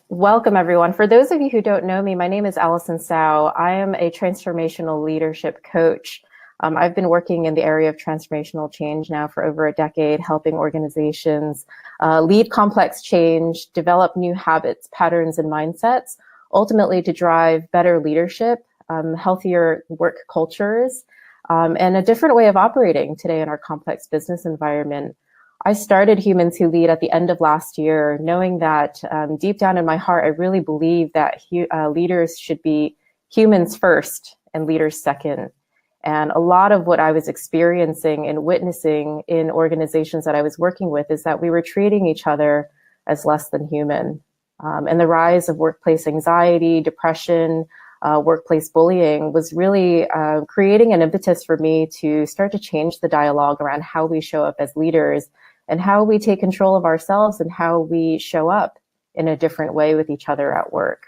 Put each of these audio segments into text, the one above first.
Welcome, everyone. For those of you who don't know me, my name is Allison Tsao. I am a transformational leadership coach. I've been working in the area of transformational change now for over a decade, helping organizations lead complex change, develop new habits, patterns, and mindsets, ultimately to drive better leadership, healthier work cultures, and a different way of operating today in our complex business environment. I started Humans Who Lead at the end of last year, knowing that deep down in my heart, I really believe that leaders should be humans first and leaders second. And a lot of what I was experiencing and witnessing in organizations that I was working with is that we were treating each other as less than human. And the rise of workplace anxiety, depression, workplace bullying was really creating an impetus for me to start to change the dialogue around how we show up as leaders and how we take control of ourselves and how we show up in a different way with each other at work.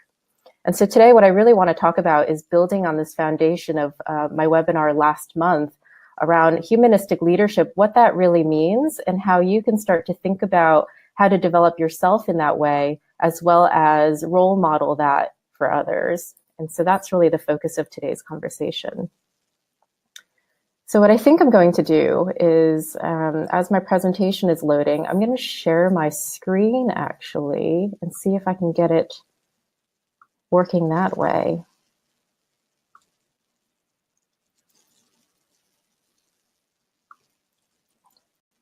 And so today, what I really want to talk about is building on this foundation of my webinar last month around humanistic leadership, what that really means, and how you can start to think about how to develop yourself in that way, as well as role model that for others. And so that's really the focus of today's conversation. So what I think I'm going to do is, as my presentation is loading, I'm going to share my screen actually and see if I can get it working that way.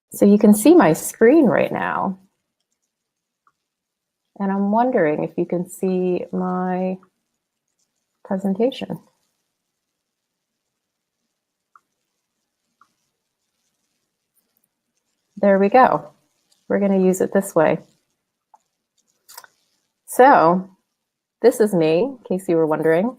So you can see my screen right now. And I'm wondering if you can see my presentation. There we go. We're going to use it this way. So this is me, in case you were wondering.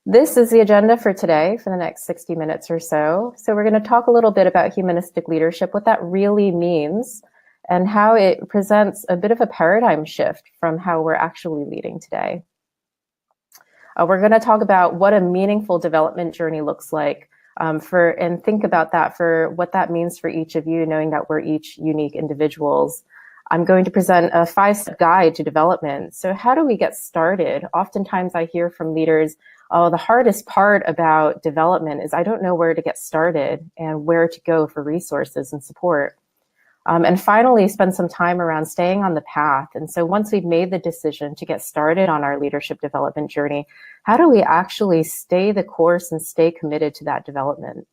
This is the agenda for today for the next 60 minutes or so. So we're going to talk a little bit about humanistic leadership, what that really means, and how it presents a bit of a paradigm shift from how we're actually leading today. We're going to talk about what a meaningful development journey looks like and think about that for what that means for each of you, knowing that we're each unique individuals. I'm going to present a 5-step guide to development. So how do we get started? Oftentimes I hear from leaders, oh, the hardest part about development is I don't know where to get started and where to go for resources and support. And finally, spend some time around staying on the path. And so once we've made the decision to get started on our leadership development journey, how do we actually stay the course and stay committed to that development?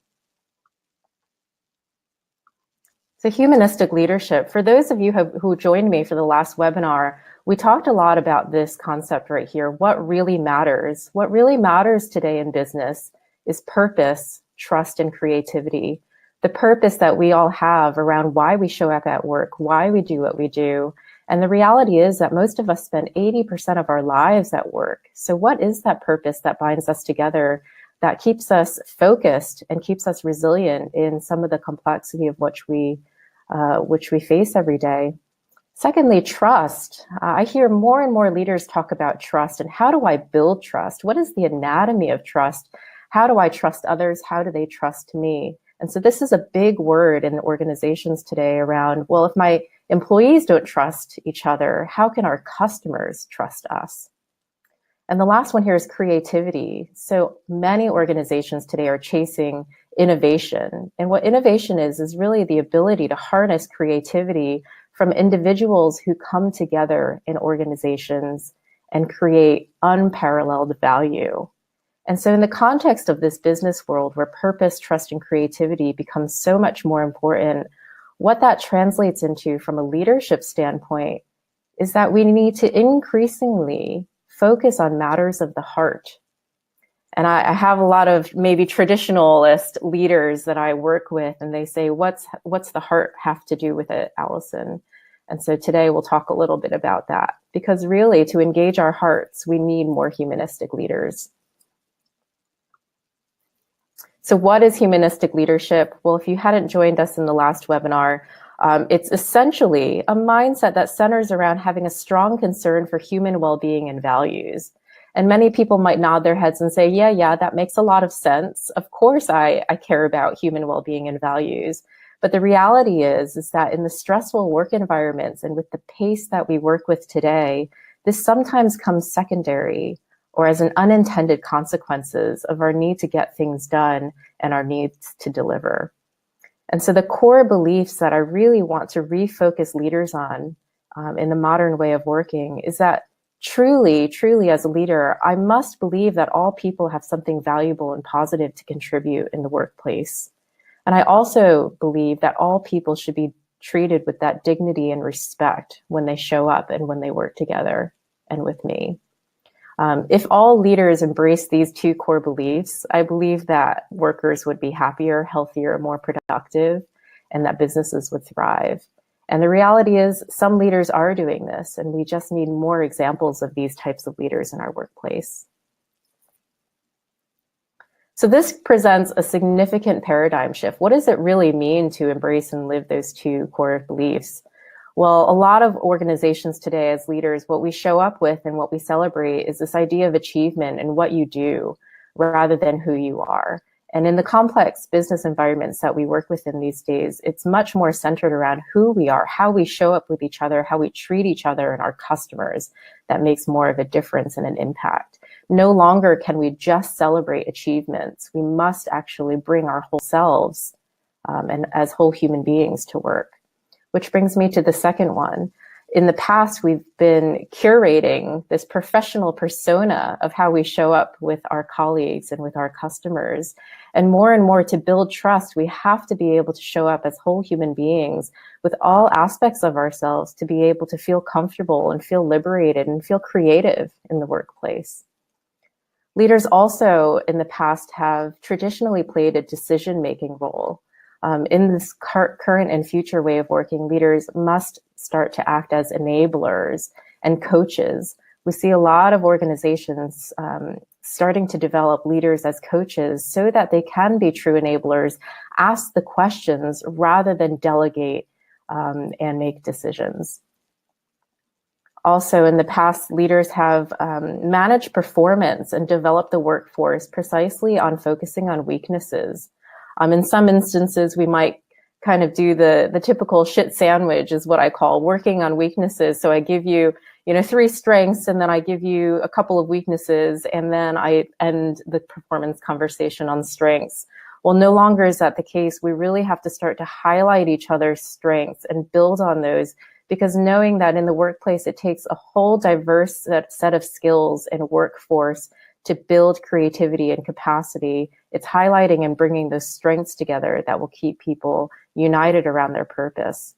So humanistic leadership, for those of you who joined me for the last webinar, we talked a lot about this concept right here. What really matters? What really matters today in business is purpose, trust, and creativity. The purpose that we all have around why we show up at work, why we do what we do. And the reality is that most of us spend 80% of our lives at work. So what is that purpose that binds us together, that keeps us focused and keeps us resilient in some of the complexity of which we face every day? Secondly, trust. I hear more and more leaders talk about trust and how do I build trust? What is the anatomy of trust? How do I trust others? How do they trust me? And so this is a big word in organizations today around, well, if my employees don't trust each other, how can our customers trust us? And the last one here is creativity. So many organizations today are chasing innovation. And what innovation is really the ability to harness creativity from individuals who come together in organizations and create unparalleled value. And so in the context of this business world where purpose, trust, and creativity becomes so much more important, what that translates into from a leadership standpoint is that we need to increasingly focus on matters of the heart. And I have a lot of maybe traditionalist leaders that I work with, and they say, what's the heart have to do with it, Allison? And so today we'll talk a little bit about that, because really to engage our hearts, we need more humanistic leaders. So what is humanistic leadership? Well, if you hadn't joined us in the last webinar, it's essentially a mindset that centers around having a strong concern for human well-being and values. And many people might nod their heads and say, yeah, that makes a lot of sense. Of course, I care about human well-being and values. But the reality is that in the stressful work environments and with the pace that we work with today, this sometimes comes secondary or as an unintended consequences of our need to get things done and our needs to deliver. And so the core beliefs that I really want to refocus leaders on in the modern way of working is that truly as a leader, I must believe that all people have something valuable and positive to contribute in the workplace. And I also believe that all people should be treated with that dignity and respect when they show up and when they work together and with me. If all leaders embrace these two core beliefs, I believe that workers would be happier, healthier, more productive, and that businesses would thrive. And the reality is some leaders are doing this, and we just need more examples of these types of leaders in our workplace. So this presents a significant paradigm shift. What does it really mean to embrace and live those two core beliefs? Well, a lot of organizations today as leaders, what we show up with and what we celebrate is this idea of achievement and what you do rather than who you are. And in the complex business environments that we work with in these days, it's much more centered around who we are, how we show up with each other, how we treat each other and our customers that makes more of a difference and an impact. No longer can we just celebrate achievements. We must actually bring our whole selves and as whole human beings to work. Which brings me to the second one. In the past, we've been curating this professional persona of how we show up with our colleagues and with our customers. And more to build trust, we have to be able to show up as whole human beings with all aspects of ourselves to be able to feel comfortable and feel liberated and feel creative in the workplace. Leaders also in the past have traditionally played a decision-making role. In this current and future way of working, leaders must start to act as enablers and coaches. We see a lot of organizations starting to develop leaders as coaches so that they can be true enablers, ask the questions rather than delegate and make decisions. Also, in the past, leaders have managed performance and developed the workforce precisely on focusing on weaknesses. In some instances, we might kind of do the typical shit sandwich is what I call working on weaknesses. So I give you, 3 strengths and then I give you a couple of weaknesses and then I end the performance conversation on strengths. Well, no longer is that the case. We really have to start to highlight each other's strengths and build on those, because knowing that in the workplace, it takes a whole diverse set of skills and workforce to build creativity and capacity. It's highlighting and bringing those strengths together that will keep people united around their purpose.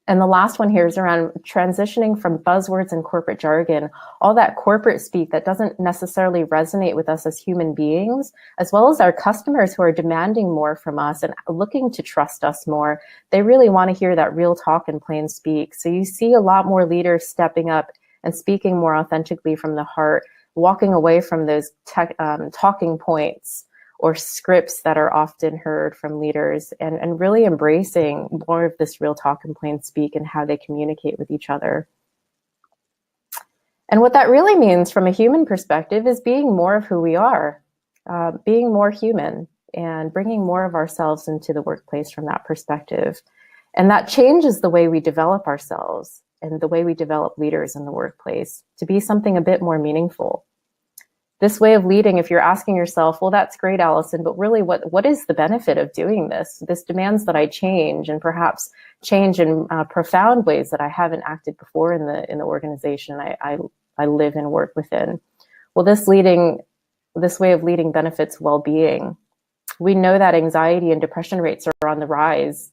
And the last one here is around transitioning from buzzwords and corporate jargon, all that corporate speak that doesn't necessarily resonate with us as human beings, as well as our customers who are demanding more from us and looking to trust us more. They really want to hear that real talk and plain speak. So you see a lot more leaders stepping up and speaking more authentically from the heart, walking away from those talking points or scripts that are often heard from leaders, and really embracing more of this real talk and plain speak and how they communicate with each other. And what that really means from a human perspective is being more of who we are, being more human and bringing more of ourselves into the workplace from that perspective. And that changes the way we develop ourselves and the way we develop leaders in the workplace to be something a bit more meaningful. This way of leading, if you're asking yourself, well, that's great, Allison, but really what is the benefit of doing this? This demands that I change, and perhaps change in profound ways that I haven't acted before in the organization I live and work within. Well, this way of leading benefits well-being. We know that anxiety and depression rates are on the rise.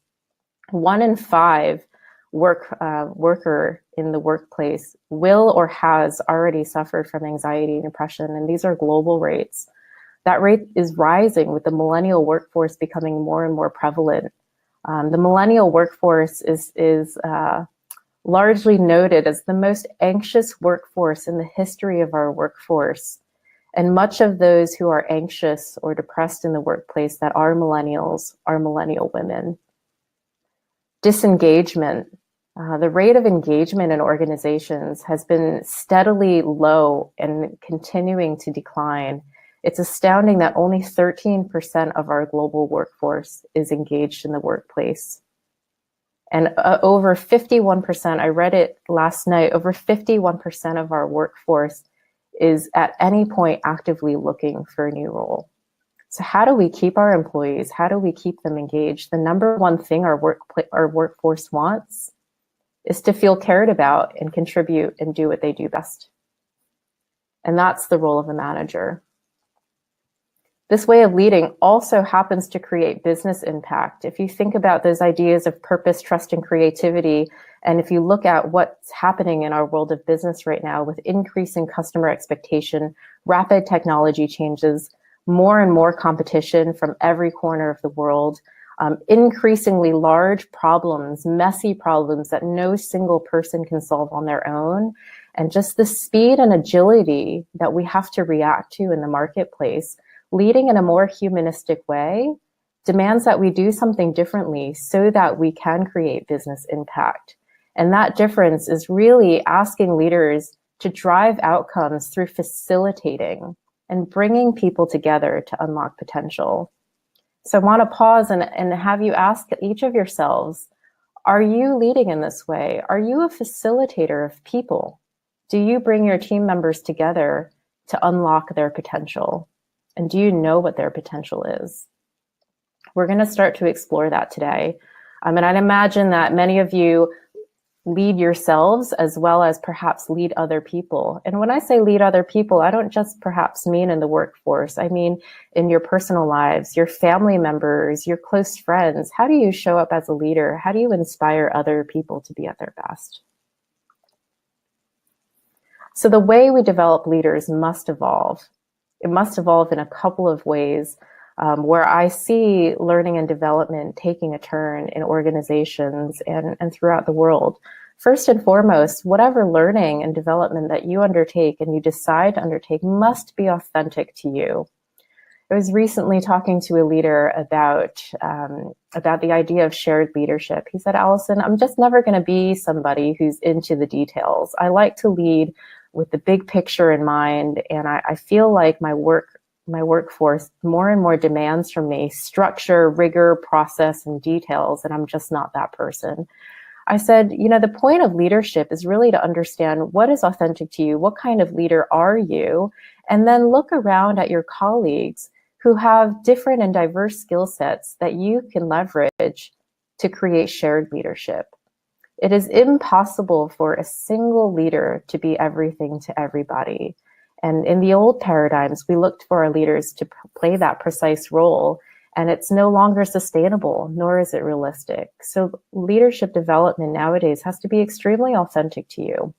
1 in 5 worker in the workplace will or has already suffered from anxiety and depression, and these are global rates. That rate is rising with the millennial workforce becoming more and more prevalent. The millennial workforce is largely noted as the most anxious workforce in the history of our workforce. And much of those who are anxious or depressed in the workplace that are millennials are millennial women. Disengagement. The rate of engagement in organizations has been steadily low and continuing to decline. It's astounding that only 13% of our global workforce is engaged in the workplace. And over 51%, I read it last night, over 51% of our workforce is at any point actively looking for a new role. So how do we keep our employees? How do we keep them engaged? The number one thing our workforce wants is to feel cared about and contribute and do what they do best. And that's the role of a manager. This way of leading also happens to create business impact. If you think about those ideas of purpose, trust, and creativity, and if you look at what's happening in our world of business right now with increasing customer expectation, rapid technology changes, more and more competition from every corner of the world, increasingly large problems, messy problems that no single person can solve on their own, and just the speed and agility that we have to react to in the marketplace, leading in a more humanistic way demands that we do something differently so that we can create business impact. And that difference is really asking leaders to drive outcomes through facilitating and bringing people together to unlock potential. So I want to pause and have you ask each of yourselves, are you leading in this way? Are you a facilitator of people? Do you bring your team members together to unlock their potential? And do you know what their potential is? We're going to start to explore that today. And I'd imagine that many of you lead yourselves as well as perhaps lead other people. And when I say lead other people, I don't just perhaps mean in the workforce. I mean in your personal lives, your family members, your close friends. How do you show up as a leader? How do you inspire other people to be at their best? So the way we develop leaders must evolve. It must evolve in a couple of ways where I see learning and development taking a turn in organizations and throughout the world. First and foremost, whatever learning and development that you undertake and you decide to undertake must be authentic to you. I was recently talking to a leader about the idea of shared leadership. He said, Allison, I'm just never going to be somebody who's into the details. I like to lead with the big picture in mind, and I feel like my workforce more and more demands from me structure, rigor, process, and details, and I'm just not that person. I said, the point of leadership is really to understand what is authentic to you, what kind of leader are you, and then look around at your colleagues who have different and diverse skill sets that you can leverage to create shared leadership. It is impossible for a single leader to be everything to everybody. And in the old paradigms, we looked for our leaders to play that precise role, and it's no longer sustainable, nor is it realistic. So leadership development nowadays has to be extremely authentic to you.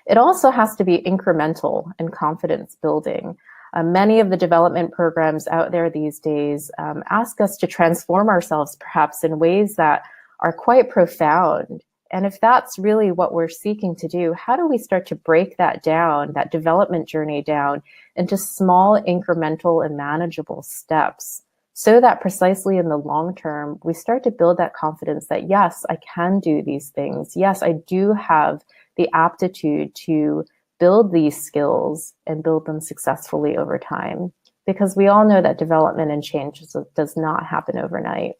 It also has to be incremental and confidence building. Many of the development programs out there these days ask us to transform ourselves perhaps in ways that are quite profound. And if that's really what we're seeking to do, how do we start to break that down, that development journey down, into small, incremental, and manageable steps so that precisely in the long term, we start to build that confidence that, yes, I can do these things. Yes, I do have the aptitude to build these skills and build them successfully over time. Because we all know that development and change does not happen overnight.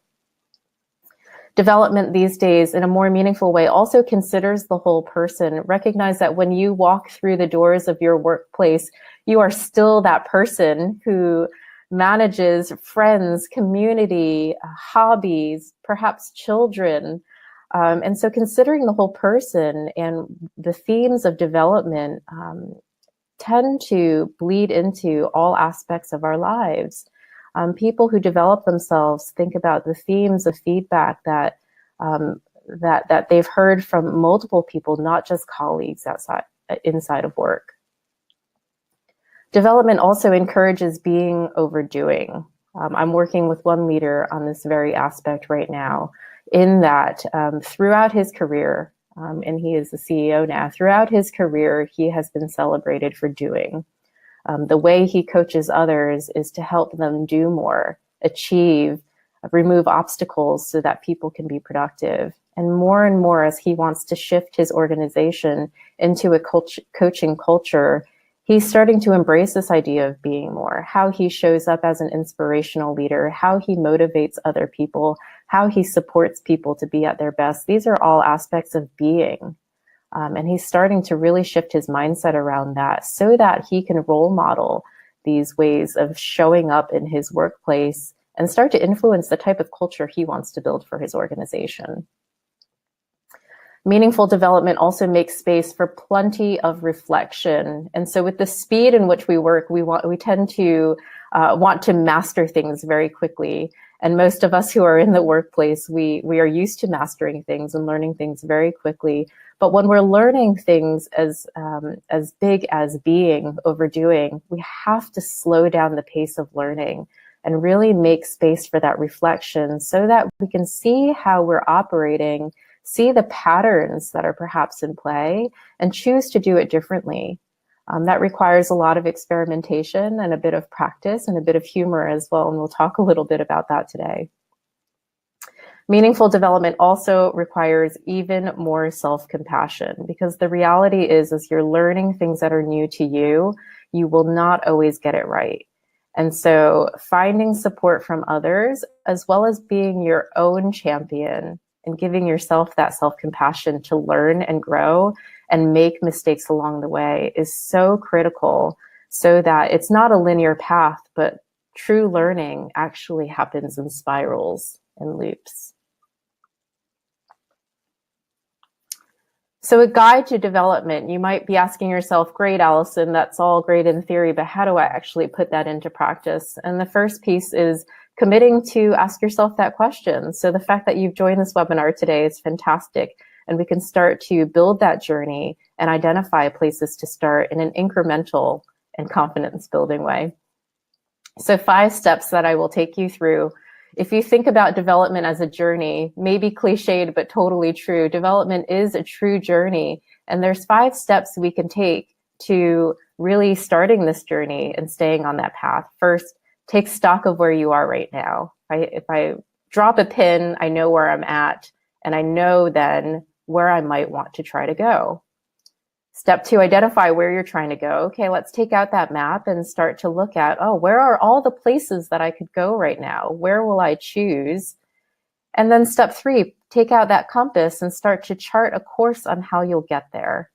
Development these days in a more meaningful way also considers the whole person. Recognize that when you walk through the doors of your workplace, you are still that person who manages friends, community, hobbies, perhaps children. And so considering the whole person and the themes of development tend to bleed into all aspects of our lives. People who develop themselves think about the themes of feedback that they've heard from multiple people, not just colleagues inside of work. Development also encourages being overdoing. I'm working with one leader on this very aspect right now, in that throughout his career, and he is the CEO now, throughout his career, he has been celebrated for doing. The way he coaches others is to help them do more, achieve, remove obstacles so that people can be productive. And more as he wants to shift his organization into a coaching culture, He's starting to embrace this idea of being more, how he shows up as an inspirational leader, how he motivates other people, how he supports people to be at their best. These are all aspects of being. And he's starting to really shift his mindset around that so that he can role model these ways of showing up in his workplace and start to influence the type of culture he wants to build for his organization. Meaningful development also makes space for plenty of reflection. And so with the speed in which we work, we tend to want to master things very quickly. And most of us who are in the workplace, we are used to mastering things and learning things very quickly. But when we're learning things as big as being, overdoing, we have to slow down the pace of learning and really make space for that reflection so that we can see how we're operating, see the patterns that are perhaps in play, and choose to do it differently. That requires a lot of experimentation and a bit of practice and a bit of humor as well, and we'll talk a little bit about that today. Meaningful development also requires even more self-compassion, because the reality is, as you're learning things that are new to you, you will not always get it right. And so finding support from others, as well as being your own champion and giving yourself that self-compassion to learn and grow and make mistakes along the way, is so critical, so that it's not a linear path, but true learning actually happens in spirals and loops. So a guide to development, you might be asking yourself, great, Allison, that's all great in theory, but how do I actually put that into practice? And the first piece is committing to ask yourself that question. So the fact that you've joined this webinar today is fantastic, and we can start to build that journey and identify places to start in an incremental and confidence building way. So 5 steps that I will take you through. If you think about development as a journey, maybe cliched, but totally true, development is a true journey. And there's 5 steps we can take to really starting this journey and staying on that path. First, take stock of where you are right now. If I drop a pin, I know where I'm at, and I know then where I might want to try to go. Step 2, identify where you're trying to go. Okay, let's take out that map and start to look at, oh, where are all the places that I could go right now? Where will I choose? And then step 3, take out that compass and start to chart a course on how you'll get there.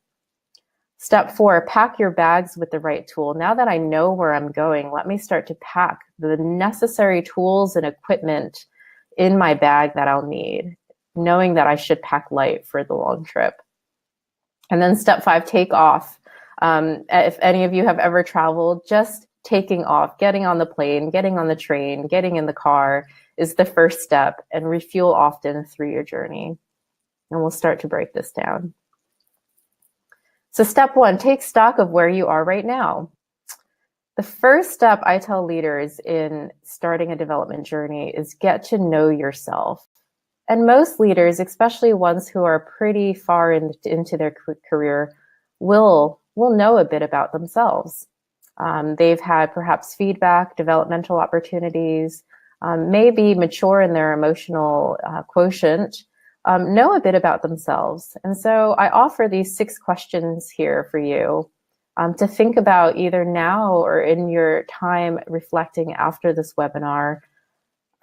Step 4, pack your bags with the right tool. Now that I know where I'm going, let me start to pack the necessary tools and equipment in my bag that I'll need, knowing that I should pack light for the long trip. And then step 5, take off. If any of you have ever traveled, just taking off, getting on the plane, getting on the train, getting in the car is the first step, and refuel often through your journey. And we'll start to break this down. So step 1, take stock of where you are right now. The first step I tell leaders in starting a development journey is get to know yourself. And most leaders, especially ones who are pretty far into their career, will know a bit about themselves. They've had perhaps feedback, developmental opportunities, may be mature in their emotional quotient, know a bit about themselves. And so I offer these 6 questions here for you to think about either now or in your time reflecting after this webinar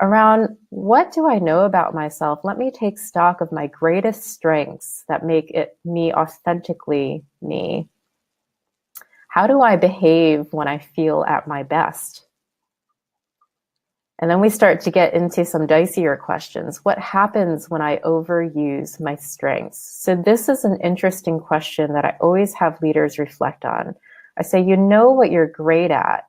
around, what do I know about myself? Let me take stock of my greatest strengths that make it me authentically me. How do I behave when I feel at my best? And then we start to get into some dicier questions. What happens when I overuse my strengths? So this is an interesting question that I always have leaders reflect on. I say, you know what you're great at,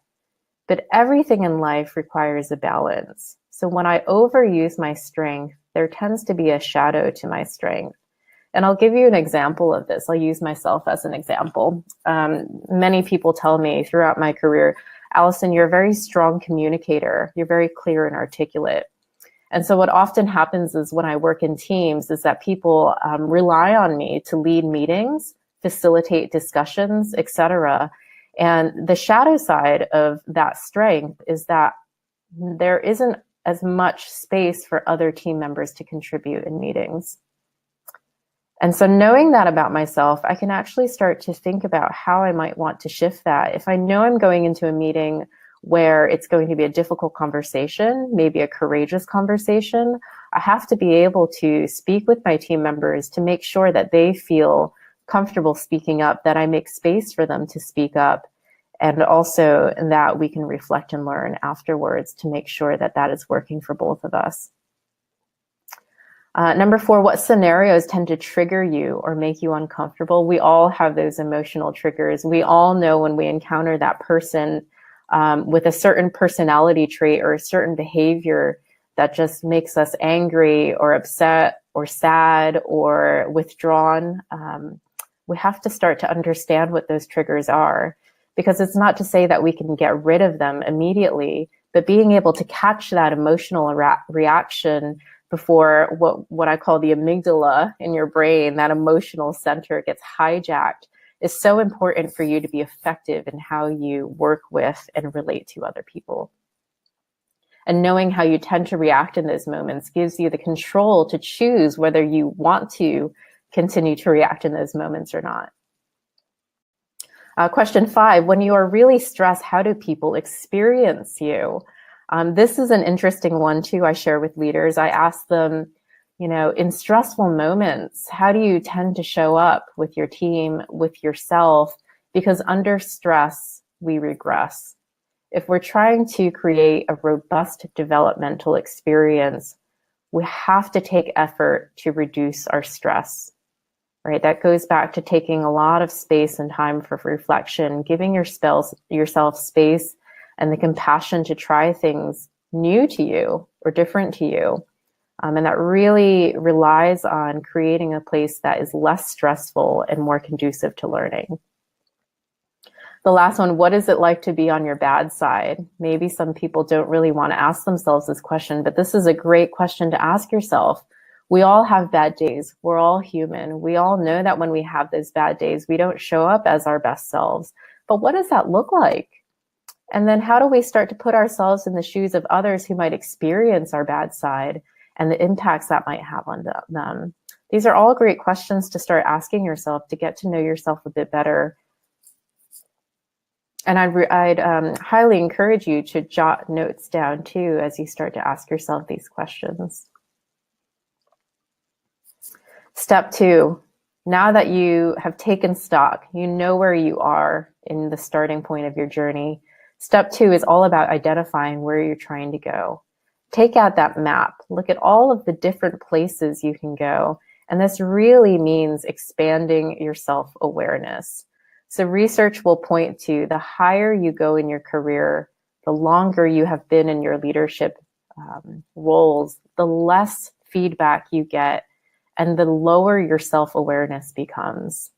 but everything in life requires a balance. So when I overuse my strength, there tends to be a shadow to my strength. And I'll give you an example of this. I'll use myself as an example. Many people tell me throughout my career, Allison, you're a very strong communicator. You're very clear and articulate. And so what often happens is when I work in teams is that people rely on me to lead meetings, facilitate discussions, etc. And the shadow side of that strength is that there isn't as much space for other team members to contribute in meetings. And so knowing that about myself, I can actually start to think about how I might want to shift that. If I know I'm going into a meeting where it's going to be a difficult conversation, maybe a courageous conversation, I have to be able to speak with my team members to make sure that they feel comfortable speaking up, that I make space for them to speak up, and also that we can reflect and learn afterwards to make sure that that is working for both of us. Number 4, what scenarios tend to trigger you or make you uncomfortable? We all have those emotional triggers. We all know when we encounter that person with a certain personality trait or a certain behavior that just makes us angry or upset or sad or withdrawn. We have to start to understand what those triggers are, because it's not to say that we can get rid of them immediately, but being able to catch that emotional reaction before what I call the amygdala in your brain, that emotional center, gets hijacked, is so important for you to be effective in how you work with and relate to other people. And knowing how you tend to react in those moments gives you the control to choose whether you want to continue to react in those moments or not. Question 5, when you are really stressed, how do people experience you? This is an interesting one too. I share with leaders. I ask them, in stressful moments, how do you tend to show up with your team, with yourself? Because under stress, we regress. If we're trying to create a robust developmental experience, we have to take effort to reduce our stress, right? That goes back to taking a lot of space and time for reflection, giving yourself space and the compassion to try things new to you or different to you. And that really relies on creating a place that is less stressful and more conducive to learning. The last one, what is it like to be on your bad side? Maybe some people don't really want to ask themselves this question, but this is a great question to ask yourself. We all have bad days. We're all human. We all know that when we have those bad days, we don't show up as our best selves. But what does that look like? And then how do we start to put ourselves in the shoes of others who might experience our bad side and the impacts that might have on them? These are all great questions to start asking yourself to get to know yourself a bit better. And I'd highly encourage you to jot notes down too as you start to ask yourself these questions. Step 2, now that you have taken stock, you know where you are in the starting point of your journey. Step 2 is all about identifying where you're trying to go. Take out that map, look at all of the different places you can go. And this really means expanding your self-awareness. So research will point to the higher you go in your career, the longer you have been in your leadership roles, the less feedback you get and the lower your self-awareness becomes.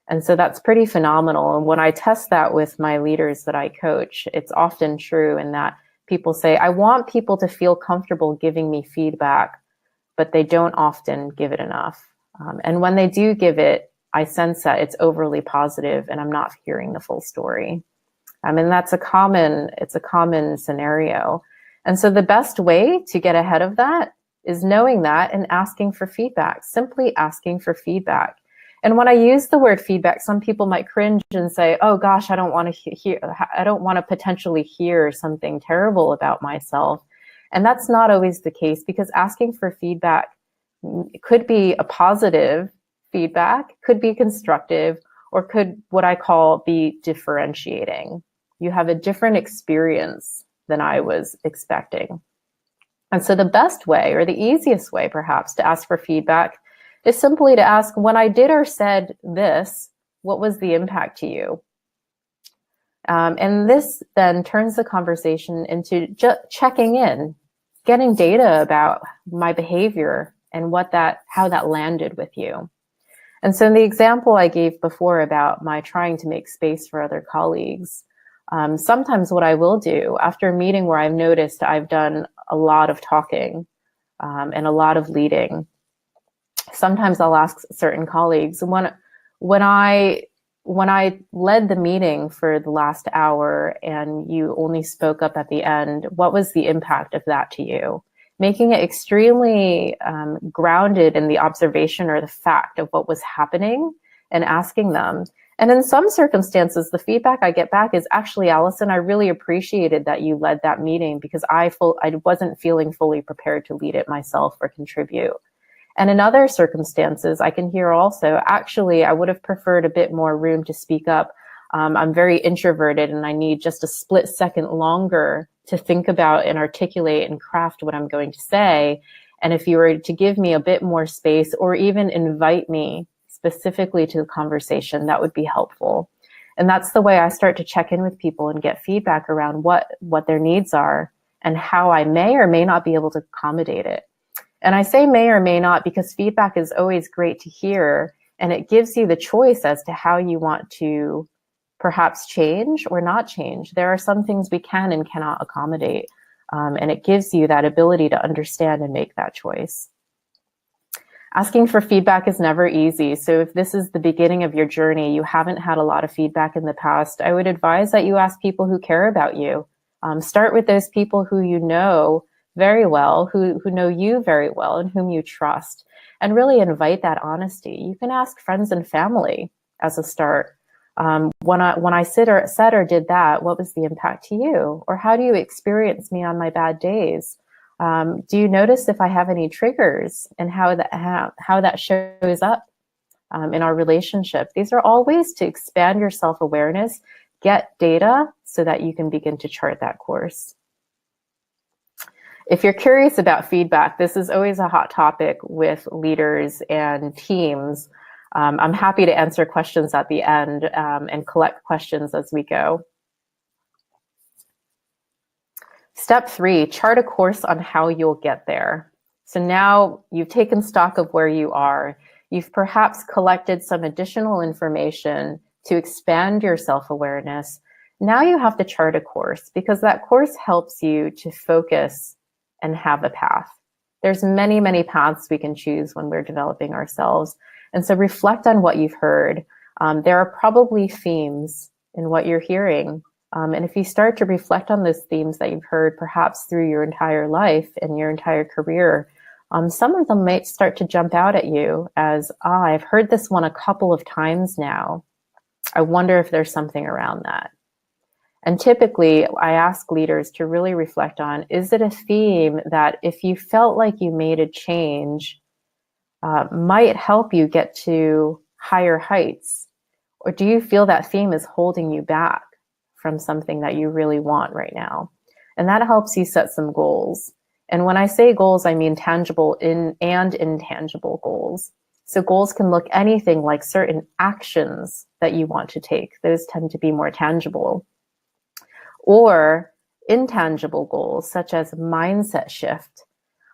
And so that's pretty phenomenal. And when I test that with my leaders that I coach, it's often true in that people say, I want people to feel comfortable giving me feedback, but they don't often give it enough. And when they do give it, I sense that it's overly positive and I'm not hearing the full story. And it's a common scenario. And so the best way to get ahead of that is knowing that and asking for feedback, simply asking for feedback. And when I use the word feedback, some people might cringe and say, oh gosh, I don't want to potentially hear something terrible about myself. And that's not always the case, because asking for feedback could be a positive feedback, could be constructive, or could, what I call, be differentiating. You have a different experience than I was expecting. And so the best way, or the easiest way perhaps, to ask for feedback is simply to ask, when I did or said this, what was the impact to you? And this then turns the conversation into checking in, getting data about my behavior and how that landed with you. And so in the example I gave before about my trying to make space for other colleagues, sometimes what I will do after a meeting where I've noticed I've done a lot of talking and a lot of leading, sometimes I'll ask certain colleagues, when I led the meeting for the last hour and you only spoke up at the end, what was the impact of that to you? making it extremely grounded in the observation or the fact of what was happening and asking them. And in some circumstances, the feedback I get back is, actually, Allison, I really appreciated that you led that meeting because I wasn't feeling fully prepared to lead it myself or contribute. And in other circumstances, I can hear also, actually, I would have preferred a bit more room to speak up. I'm very introverted and I need just a split second longer to think about and articulate and craft what I'm going to say. And if you were to give me a bit more space or even invite me specifically to the conversation, that would be helpful. And that's the way I start to check in with people and get feedback around what their needs are and how I may or may not be able to accommodate it. And I say may or may not because feedback is always great to hear, and it gives you the choice as to how you want to perhaps change or not change. There are some things we can and cannot accommodate, and it gives you that ability to understand and make that choice. Asking for feedback is never easy. So if this is the beginning of your journey, you haven't had a lot of feedback in the past, I would advise that you ask people who care about you. Start with those people who you know very well, who know you very well and whom you trust, and really invite that honesty. You can ask friends and family as a start. When I said or did that, what was the impact to you? Or how do you experience me on my bad days? Do you notice if I have any triggers and how that shows up in our relationship? These are all ways to expand your self-awareness, get data so that you can begin to chart that course. If you're curious about feedback, this is always a hot topic with leaders and teams. I'm happy to answer questions at the end and collect questions as we go. Step 3, chart a course on how you'll get there. So now you've taken stock of where you are. You've perhaps collected some additional information to expand your self-awareness. Now you have to chart a course because that course helps you to focus and have a path. There's many, many paths we can choose when we're developing ourselves. And so reflect on what you've heard. There are probably themes in what you're hearing. And if you start to reflect on those themes that you've heard, perhaps through your entire life and your entire career, some of them might start to jump out at you as, I've heard this one a couple of times now. I wonder if there's something around that. And typically, I ask leaders to really reflect on, is it a theme that if you felt like you made a change, might help you get to higher heights? Or do you feel that theme is holding you back from something that you really want right now? And that helps you set some goals. And when I say goals, I mean tangible and intangible goals. So goals can look anything like certain actions that you want to take. Those tend to be more tangible. Or intangible goals, such as mindset shift.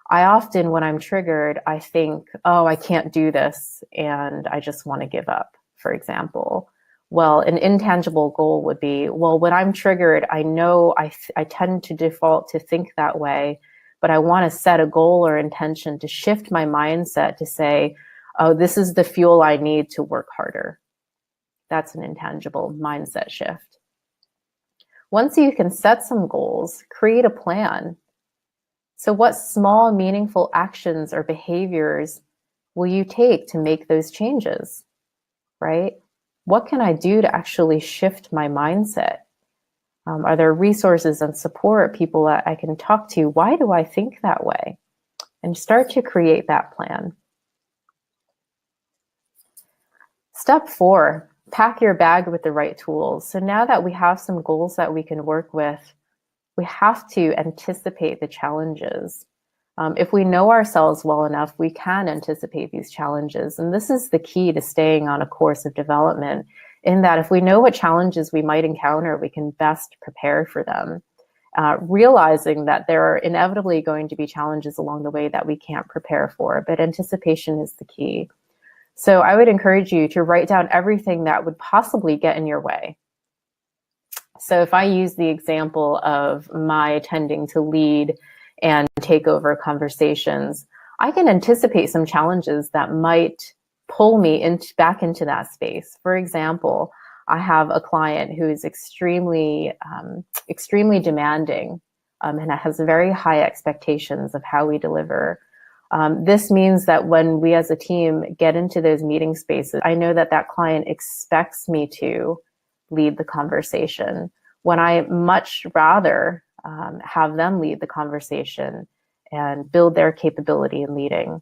I often, when I'm triggered, I think, oh, I can't do this, and I just want to give up, for example. Well, an intangible goal would be, well, when I'm triggered, I know I tend to default to think that way, but I want to set a goal or intention to shift my mindset to say, oh, this is the fuel I need to work harder. That's an intangible mindset shift. Once you can set some goals, create a plan. So what small, meaningful actions or behaviors will you take to make those changes, right? What can I do to actually shift my mindset? Are there resources and support, people that I can talk to? Why do I think that way? And start to create that plan. Step 4, pack your bag with the right tools. So now that we have some goals that we can work with, we have to anticipate the challenges. If we know ourselves well enough, we can anticipate these challenges. And this is the key to staying on a course of development, in that if we know what challenges we might encounter, we can best prepare for them. Realizing that there are inevitably going to be challenges along the way that we can't prepare for, but anticipation is the key. So I would encourage you to write down everything that would possibly get in your way. So if I use the example of my tending to lead and take over conversations, I can anticipate some challenges that might pull me back into that space. For example, I have a client who is extremely demanding and has very high expectations of how we deliver. This means that when we as a team get into those meeting spaces, I know that that client expects me to lead the conversation, when I much rather have them lead the conversation and build their capability in leading.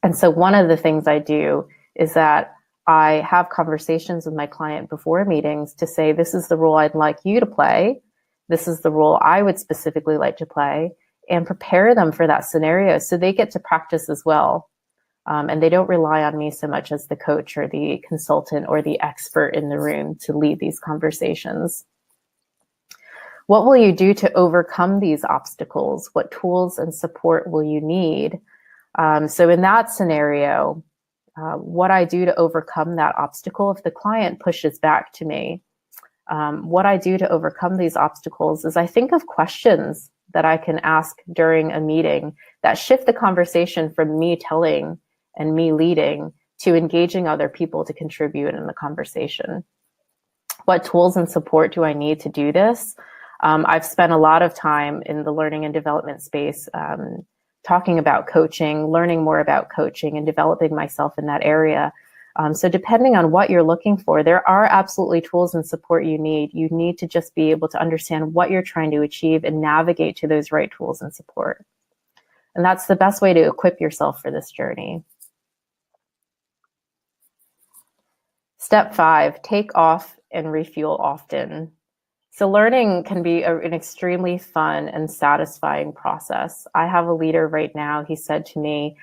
And so one of the things I do is that I have conversations with my client before meetings to say, this is the role I'd like you to play. This is the role I would specifically like to play, and prepare them for that scenario so they get to practice as well. And they don't rely on me so much as the coach or the consultant or the expert in the room to lead these conversations. What will you do to overcome these obstacles? What tools and support will you need? So in that scenario, what I do to overcome that obstacle, if the client pushes back to me, what I do to overcome these obstacles is I think of questions that I can ask during a meeting that shift the conversation from me telling and me leading to engaging other people to contribute in the conversation. What tools and support do I need to do this? I've spent a lot of time in the learning and development space talking about coaching, learning more about coaching, and developing myself in that area. So depending on what you're looking for, there are absolutely tools and support you need. You need to just be able to understand what you're trying to achieve and navigate to those right tools and support. And that's the best way to equip yourself for this journey. Step 5, take off and refuel often. So learning can be an extremely fun and satisfying process. I have a leader right now. He said to me,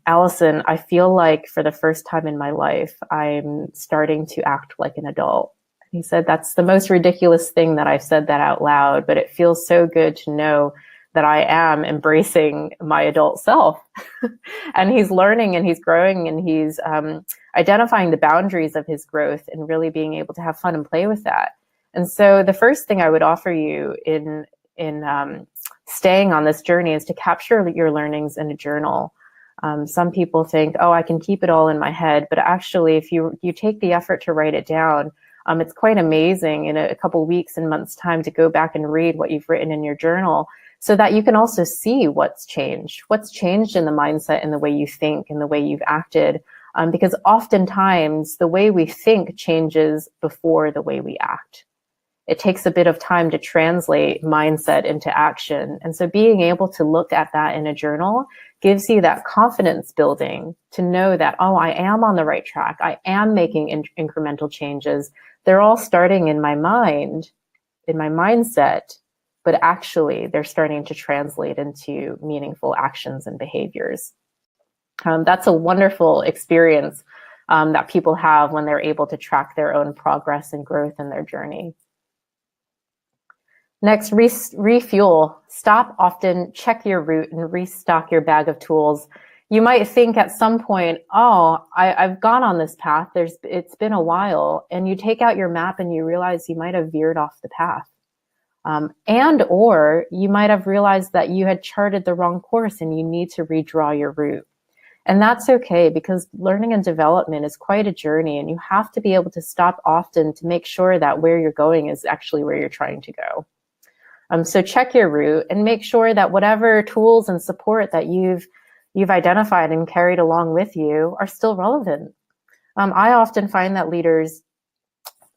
Allison, I feel like for the first time in my life, I'm starting to act like an adult. He said, that's the most ridiculous thing that I've said that out loud, but it feels so good to know that I am embracing my adult self. And he's learning and he's growing and he's identifying the boundaries of his growth and really being able to have fun and play with that. And so the first thing I would offer you in staying on this journey is to capture your learnings in a journal. Some people think, oh, I can keep it all in my head. But actually, if you take the effort to write it down, it's quite amazing in a couple weeks and months' time to go back and read what you've written in your journal so that you can also see what's changed in the mindset and the way you think and the way you've acted. Because oftentimes the way we think changes before the way we act. It takes a bit of time to translate mindset into action. And so being able to look at that in a journal gives you that confidence building to know that, oh, I am on the right track. I am making incremental changes. They're all starting in my mind, in my mindset, but actually they're starting to translate into meaningful actions and behaviors. That's a wonderful experience that people have when they're able to track their own progress and growth in their journey. Next, refuel. Stop often, check your route, and restock your bag of tools. You might think at some point, oh, I've gone on this path. It's been a while. And you take out your map and you realize you might have veered off the path. Or you might have realized that you had charted the wrong course and you need to redraw your route. And that's okay, because learning and development is quite a journey, and you have to be able to stop often to make sure that where you're going is actually where you're trying to go. So check your route and make sure that whatever tools and support that you've identified and carried along with you are still relevant. I often find that leaders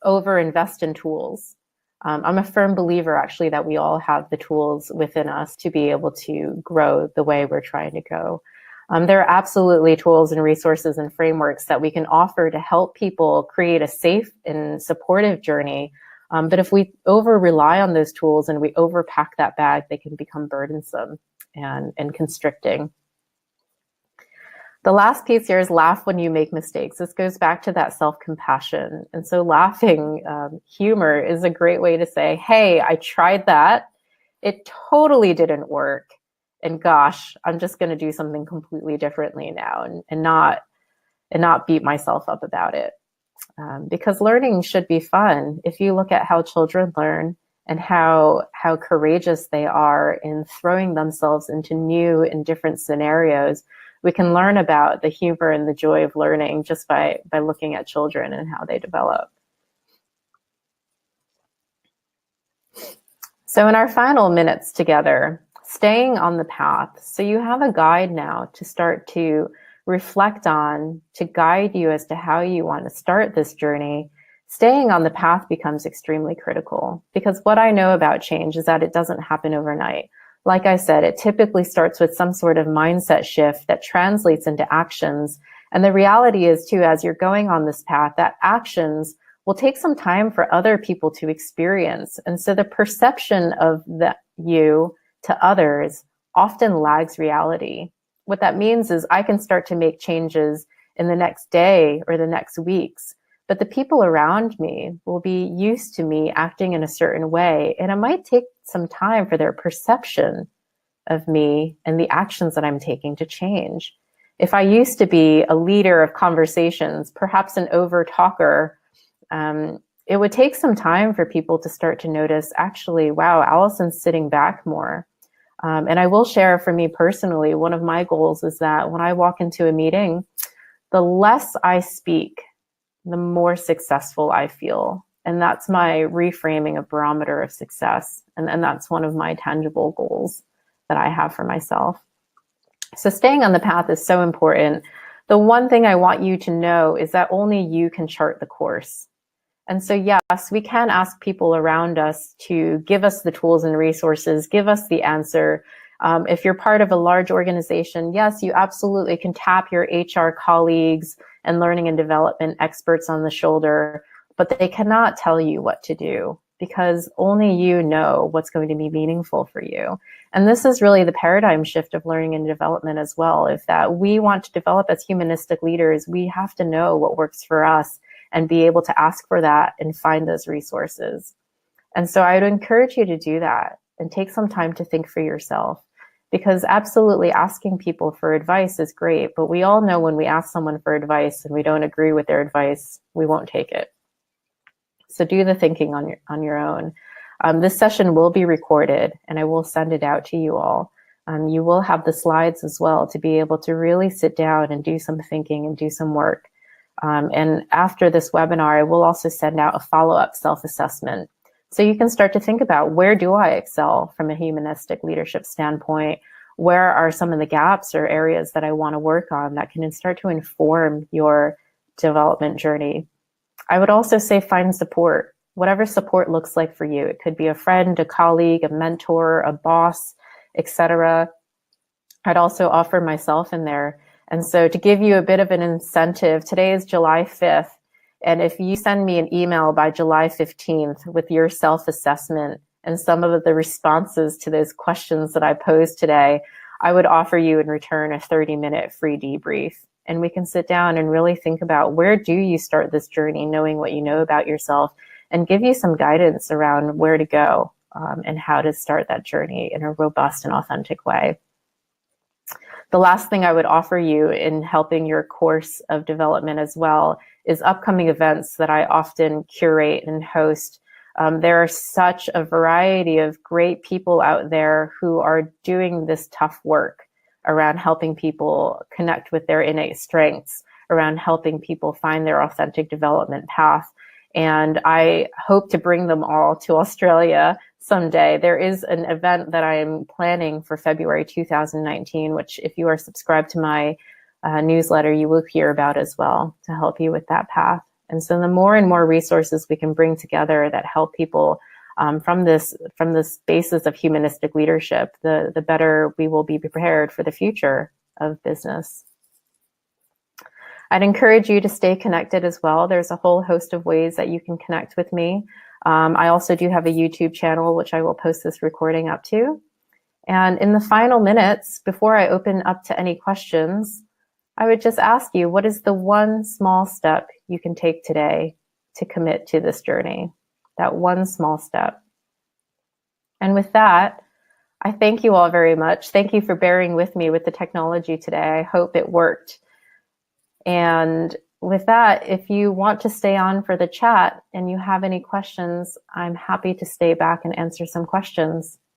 overinvest in tools. I'm a firm believer, actually, that we all have the tools within us to be able to grow the way we're trying to go. There are absolutely tools and resources and frameworks that we can offer to help people create a safe and supportive journey. But if we over-rely on those tools and we overpack that bag, they can become burdensome and constricting. The last piece here is laugh when you make mistakes. This goes back to that self-compassion. And so laughing, humor is a great way to say, hey, I tried that. It totally didn't work. And gosh, I'm just going to do something completely differently now and not beat myself up about it. Because learning should be fun. If you look at how children learn and how courageous they are in throwing themselves into new and different scenarios, we can learn about the humor and the joy of learning just by looking at children and how they develop. So in our final minutes together, staying on the path. So you have a guide now to start to reflect on, to guide you as to how you want to start this journey. Staying on the path becomes extremely critical, because what I know about change is that it doesn't happen overnight. Like I said, it typically starts with some sort of mindset shift that translates into actions. And the reality is too, as you're going on this path, that actions will take some time for other people to experience. And so the perception of you to others often lags reality. What that means is I can start to make changes in the next day or the next weeks, but the people around me will be used to me acting in a certain way. And it might take some time for their perception of me and the actions that I'm taking to change. If I used to be a leader of conversations, perhaps an over talker, it would take some time for people to start to notice, actually, wow, Allison's sitting back more. And I will share, for me personally, one of my goals is that when I walk into a meeting, the less I speak, the more successful I feel. And that's my reframing of barometer of success. And that's one of my tangible goals that I have for myself. So staying on the path is so important. The one thing I want you to know is that only you can chart the course. And so, yes, we can ask people around us to give us the tools and resources, give us the answer. If you're part of a large organization, yes, you absolutely can tap your HR colleagues and learning and development experts on the shoulder, but they cannot tell you what to do, because only you know what's going to be meaningful for you. And this is really the paradigm shift of learning and development as well. If that we want to develop as humanistic leaders, we have to know what works for us and be able to ask for that and find those resources. And so I would encourage you to do that and take some time to think for yourself, because absolutely asking people for advice is great, but we all know when we ask someone for advice and we don't agree with their advice, we won't take it. So do the thinking on your own. This session will be recorded and I will send it out to you all. You will have the slides as well to be able to really sit down and do some thinking and do some work. And after this webinar, I will also send out a follow-up self-assessment. So you can start to think about, where do I excel from a humanistic leadership standpoint? Where are some of the gaps or areas that I want to work on that can start to inform your development journey? I would also say find support, whatever support looks like for you. It could be a friend, a colleague, a mentor, a boss, etc. I'd also offer myself in there. And so to give you a bit of an incentive, today is July 5th. And if you send me an email by July 15th with your self-assessment and some of the responses to those questions that I posed today, I would offer you in return a 30-minute free debrief. And we can sit down and really think about, where do you start this journey, knowing what you know about yourself, and give you some guidance around where to go and how to start that journey in a robust and authentic way. The last thing I would offer you in helping your course of development as well is upcoming events that I often curate and host. There are such a variety of great people out there who are doing this tough work around helping people connect with their innate strengths, around helping people find their authentic development path. And I hope to bring them all to Australia someday. There is an event that I'm planning for February 2019, which, if you are subscribed to my newsletter, you will hear about as well, to help you with that path. And so the more and more resources we can bring together that help people from this basis of humanistic leadership, the better we will be prepared for the future of business. I'd encourage you to stay connected as well. There's a whole host of ways that you can connect with me. I also do have a YouTube channel, which I will post this recording up to. And in the final minutes, before I open up to any questions, I would just ask you, what is the one small step you can take today to commit to this journey? That one small step. And with that, I thank you all very much. Thank you for bearing with me with the technology today. I hope it worked. And with that, if you want to stay on for the chat and you have any questions, I'm happy to stay back and answer some questions.